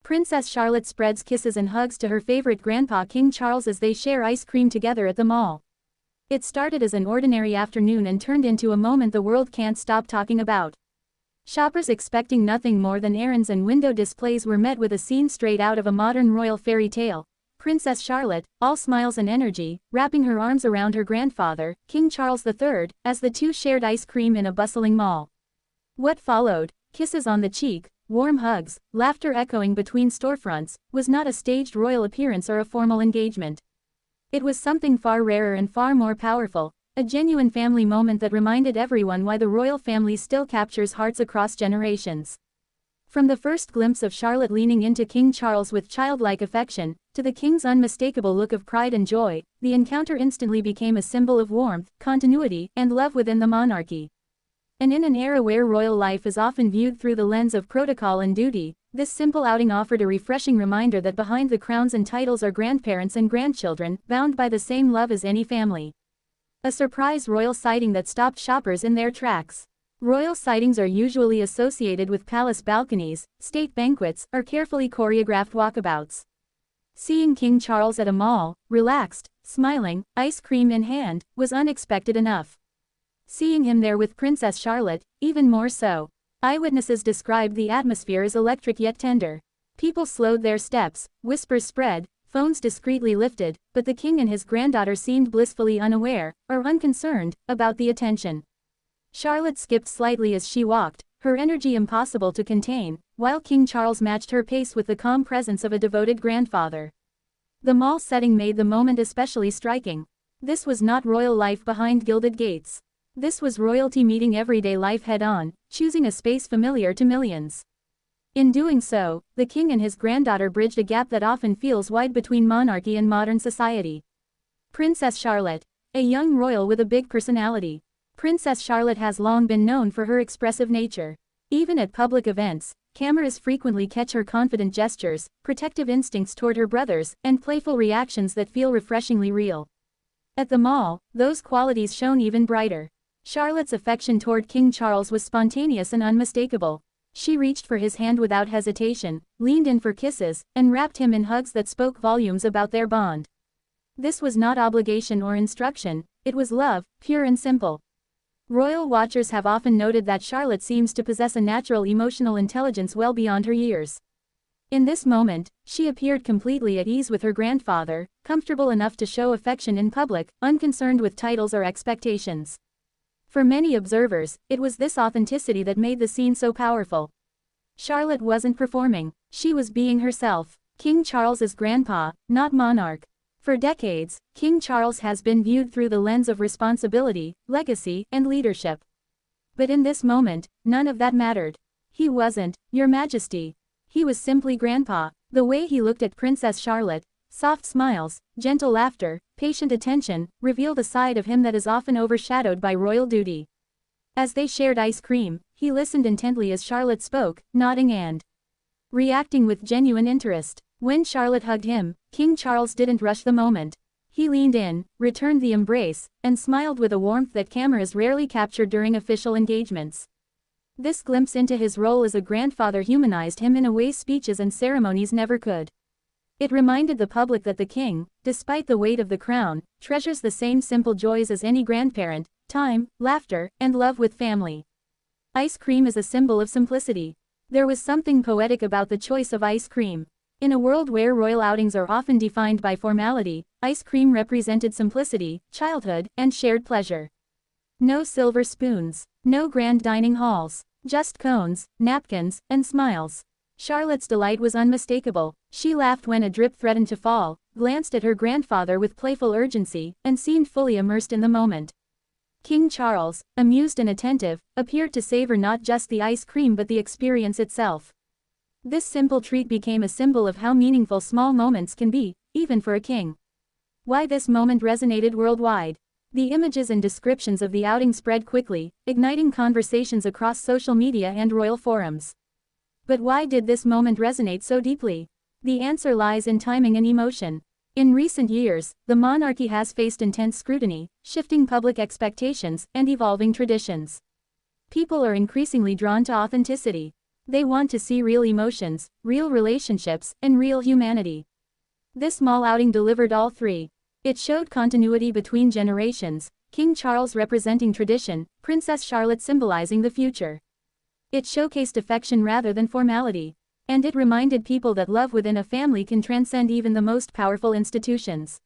Princess Charlotte spreads kisses and hugs to her favorite grandpa King Charles as they share ice cream together at the mall. It started as an ordinary afternoon and turned into a moment the world can't stop talking about. Shoppers expecting nothing more than errands and window displays were met with a scene straight out of a modern royal fairy tale. Princess Charlotte, all smiles and energy, wrapping her arms around her grandfather, King Charles III, as the two shared ice cream in a bustling mall. What followed, kisses on the cheek, warm hugs, laughter echoing between storefronts, was not a staged royal appearance or a formal engagement. It was something far rarer and far more powerful, a genuine family moment that reminded everyone why the royal family still captures hearts across generations. From the first glimpse of Charlotte leaning into King Charles with childlike affection, to the king's unmistakable look of pride and joy, the encounter instantly became a symbol of warmth, continuity, and love within the monarchy. And in an era where royal life is often viewed through the lens of protocol and duty, this simple outing offered a refreshing reminder that behind the crowns and titles are grandparents and grandchildren, bound by the same love as any family. A surprise royal sighting that stopped shoppers in their tracks. Royal sightings are usually associated with palace balconies, state banquets, or carefully choreographed walkabouts. Seeing King Charles at a mall, relaxed, smiling, ice cream in hand, was unexpected enough. Seeing him there with Princess Charlotte, even more so. Eyewitnesses described the atmosphere as electric yet tender. People slowed their steps, whispers spread, phones discreetly lifted, but the king and his granddaughter seemed blissfully unaware, or unconcerned, about the attention. Charlotte skipped slightly as she walked, her energy impossible to contain, while King Charles matched her pace with the calm presence of a devoted grandfather. The mall setting made the moment especially striking. This was not royal life behind gilded gates. This was royalty meeting everyday life head-on, choosing a space familiar to millions. In doing so, the king and his granddaughter bridged a gap that often feels wide between monarchy and modern society. Princess Charlotte, a young royal with a big personality. Princess Charlotte has long been known for her expressive nature. Even at public events, cameras frequently catch her confident gestures, protective instincts toward her brothers, and playful reactions that feel refreshingly real. At the mall, those qualities shone even brighter. Charlotte's affection toward King Charles was spontaneous and unmistakable. She reached for his hand without hesitation, leaned in for kisses, and wrapped him in hugs that spoke volumes about their bond. This was not obligation or instruction, it was love, pure and simple. Royal watchers have often noted that Charlotte seems to possess a natural emotional intelligence well beyond her years. In this moment, she appeared completely at ease with her grandfather, comfortable enough to show affection in public, unconcerned with titles or expectations. For many observers, it was this authenticity that made the scene so powerful. Charlotte wasn't performing, she was being herself. King Charles's grandpa, not monarch. For decades, King Charles has been viewed through the lens of responsibility, legacy, and leadership. But in this moment, none of that mattered. He wasn't, Your Majesty. He was simply grandpa. The way he looked at Princess Charlotte, soft smiles, gentle laughter, patient attention, revealed a side of him that is often overshadowed by royal duty. As they shared ice cream, he listened intently as Charlotte spoke, nodding and reacting with genuine interest. When Charlotte hugged him, King Charles didn't rush the moment. He leaned in, returned the embrace, and smiled with a warmth that cameras rarely captured during official engagements. This glimpse into his role as a grandfather humanized him in a way speeches and ceremonies never could. It reminded the public that the king, despite the weight of the crown, treasures the same simple joys as any grandparent: time, laughter, and love with family. Ice cream is a symbol of simplicity. There was something poetic about the choice of ice cream. In a world where royal outings are often defined by formality, ice cream represented simplicity, childhood, and shared pleasure. No silver spoons, no grand dining halls, just cones, napkins, and smiles. Charlotte's delight was unmistakable. She laughed when a drip threatened to fall, glanced at her grandfather with playful urgency, and seemed fully immersed in the moment. King Charles, amused and attentive, appeared to savor not just the ice cream but the experience itself. This simple treat became a symbol of how meaningful small moments can be, even for a king. Why this moment resonated worldwide. The images and descriptions of the outing spread quickly, igniting conversations across social media and royal forums. But why did this moment resonate so deeply? The answer lies in timing and emotion. In recent years, the monarchy has faced intense scrutiny, shifting public expectations, and evolving traditions. People are increasingly drawn to authenticity. They want to see real emotions, real relationships, and real humanity. This mall outing delivered all three. It showed continuity between generations, King Charles representing tradition, Princess Charlotte symbolizing the future. It showcased affection rather than formality. And it reminded people that love within a family can transcend even the most powerful institutions.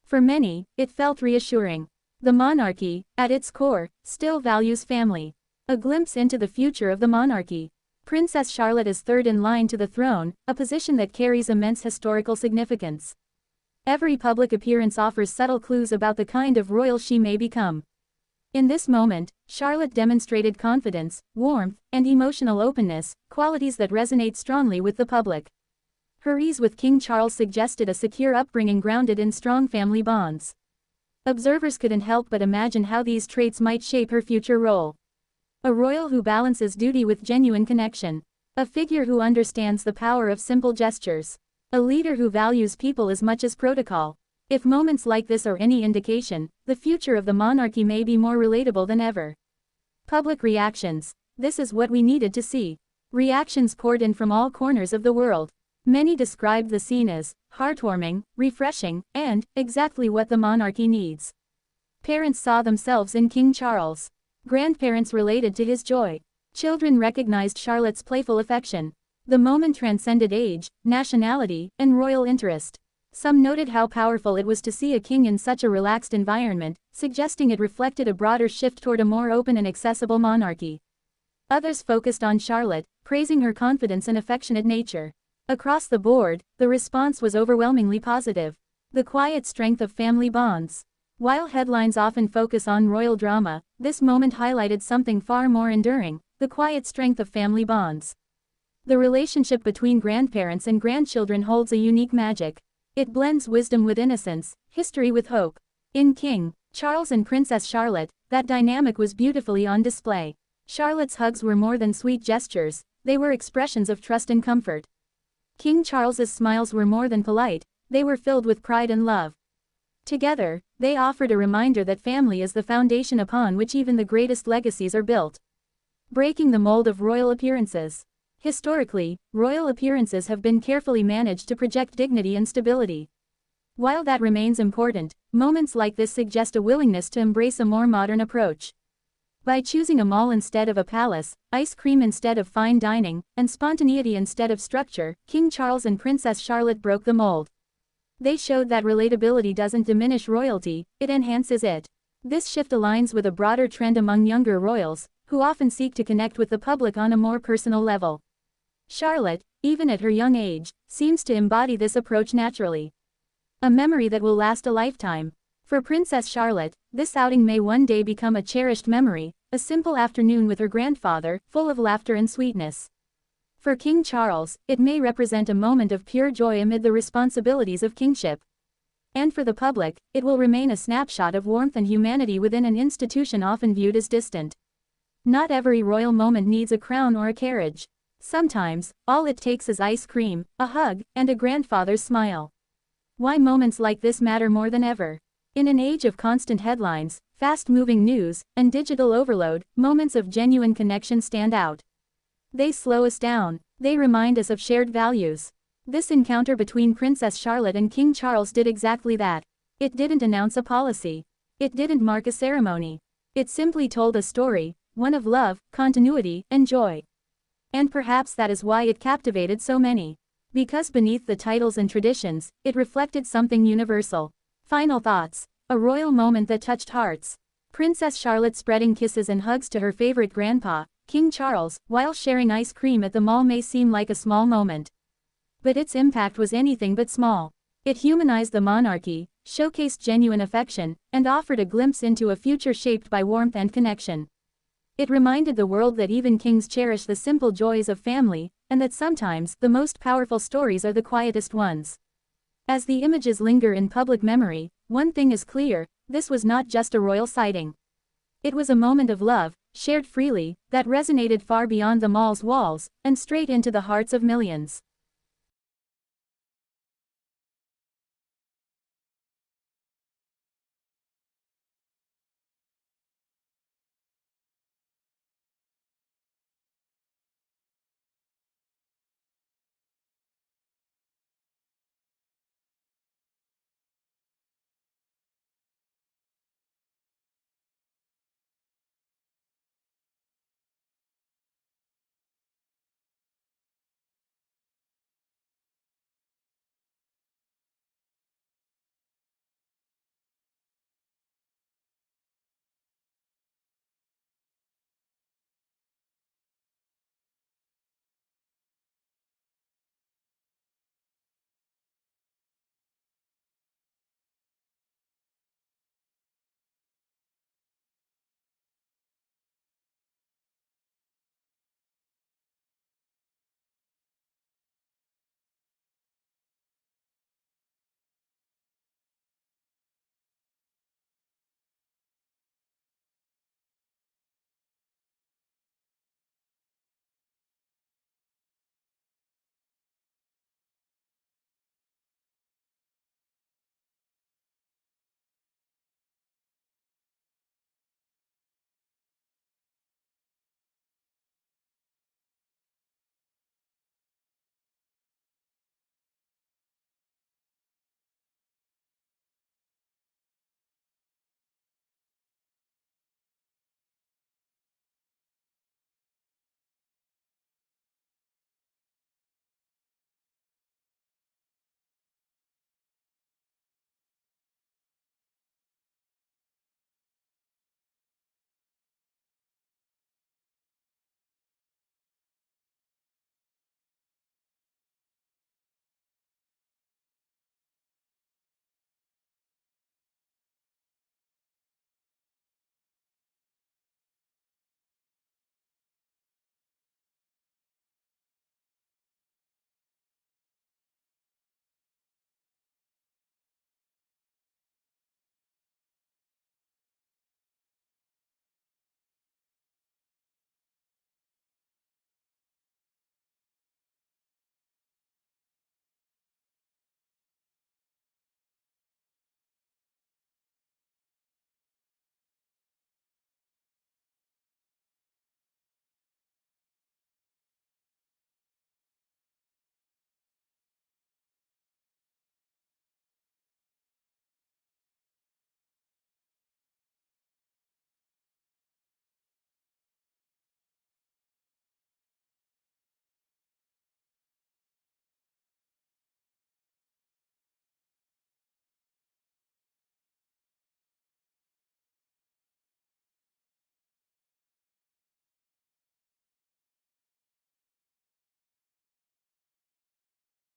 For many, it felt reassuring. The monarchy, at its core, still values family. A glimpse into the future of the monarchy. Princess Charlotte is third in line to the throne, a position that carries immense historical significance. Every public appearance offers subtle clues about the kind of royal she may become. In this moment, Charlotte demonstrated confidence, warmth, and emotional openness, qualities that resonate strongly with the public. Her ease with King Charles suggested a secure upbringing grounded in strong family bonds. Observers couldn't help but imagine how these traits might shape her future role. A royal who balances duty with genuine connection. A figure who understands the power of simple gestures. A leader who values people as much as protocol. If moments like this are any indication, the future of the monarchy may be more relatable than ever. Public reactions. This is what we needed to see. Reactions poured in from all corners of the world. Many described the scene as heartwarming, refreshing, and exactly what the monarchy needs. Parents saw themselves in King Charles. Grandparents related to his joy. Children recognized Charlotte's playful affection. The moment transcended age, nationality, and royal interest. Some noted how powerful it was to see a king in such a relaxed environment, suggesting it reflected a broader shift toward a more open and accessible monarchy. Others focused on Charlotte, praising her confidence and affectionate nature. Across the board, the response was overwhelmingly positive. The quiet strength of family bonds. While headlines often focus on royal drama, this moment highlighted something far more enduring: the quiet strength of family bonds. The relationship between grandparents and grandchildren holds a unique magic. It blends wisdom with innocence, history with hope. In King Charles and Princess Charlotte, that dynamic was beautifully on display. Charlotte's hugs were more than sweet gestures, they were expressions of trust and comfort. King Charles's smiles were more than polite, they were filled with pride and love. Together, they offered a reminder that family is the foundation upon which even the greatest legacies are built. Breaking the mold of royal appearances. Historically, royal appearances have been carefully managed to project dignity and stability. While that remains important, moments like this suggest a willingness to embrace a more modern approach. By choosing a mall instead of a palace, ice cream instead of fine dining, and spontaneity instead of structure, King Charles and Princess Charlotte broke the mold. They showed that relatability doesn't diminish royalty, it enhances it. This shift aligns with a broader trend among younger royals, who often seek to connect with the public on a more personal level. Charlotte, even at her young age, seems to embody this approach naturally. A memory that will last a lifetime. For Princess Charlotte, this outing may one day become a cherished memory, a simple afternoon with her grandfather, full of laughter and sweetness. For King Charles, it may represent a moment of pure joy amid the responsibilities of kingship. And for the public, it will remain a snapshot of warmth and humanity within an institution often viewed as distant. Not every royal moment needs a crown or a carriage. Sometimes, all it takes is ice cream, a hug, and a grandfather's smile. Why moments like this matter more than ever? In an age of constant headlines, fast-moving news, and digital overload, moments of genuine connection stand out. They slow us down. They remind us of shared values. This encounter between Princess Charlotte and King Charles did exactly that. It didn't announce a policy. It didn't mark a ceremony. It simply told a story, one of love, continuity, and joy. And perhaps that is why it captivated so many. Because beneath the titles and traditions, it reflected something universal. Final thoughts. A royal moment that touched hearts. Princess Charlotte spreading kisses and hugs to her favorite grandpa, King Charles, while sharing ice cream at the mall may seem like a small moment. But its impact was anything but small. It humanized the monarchy, showcased genuine affection, and offered a glimpse into a future shaped by warmth and connection. It reminded the world that even kings cherish the simple joys of family, and that sometimes the most powerful stories are the quietest ones. As the images linger in public memory, one thing is clear: this was not just a royal sighting. It was a moment of love, shared freely, that resonated far beyond the mall's walls, and straight into the hearts of millions.